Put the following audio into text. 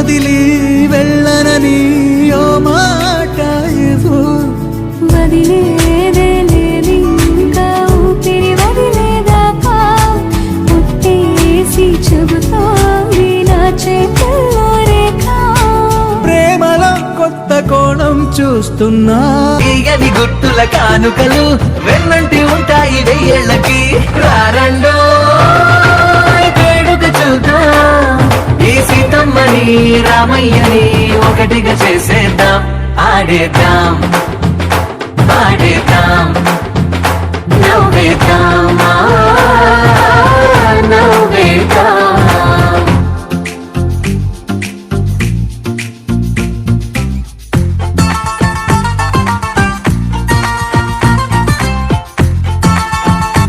వదిలి వెళ్ళనని ఓ మాట ఇవ్వు. వదిలేదే లేదు ఇంకా ఊపిరి వదిలేదాకా ముట్టేసి చెబుతోంది నా చేతుల్లో రేఖ. ప్రేమలో కొత్త కోణం చూస్తున్నా, తీయని గుట్టుల కానుకలు వెన్నంటి ఉంటాయి వెయ్యేళ్ళకి. రారండో వేడుక చూద్దాం, ఈ సీతమ్మని రామయ్యని ఒకటిగా చేసేద్దాం. ఆడేద్దాం పాడేద్దాం నవ్వేద్దాం.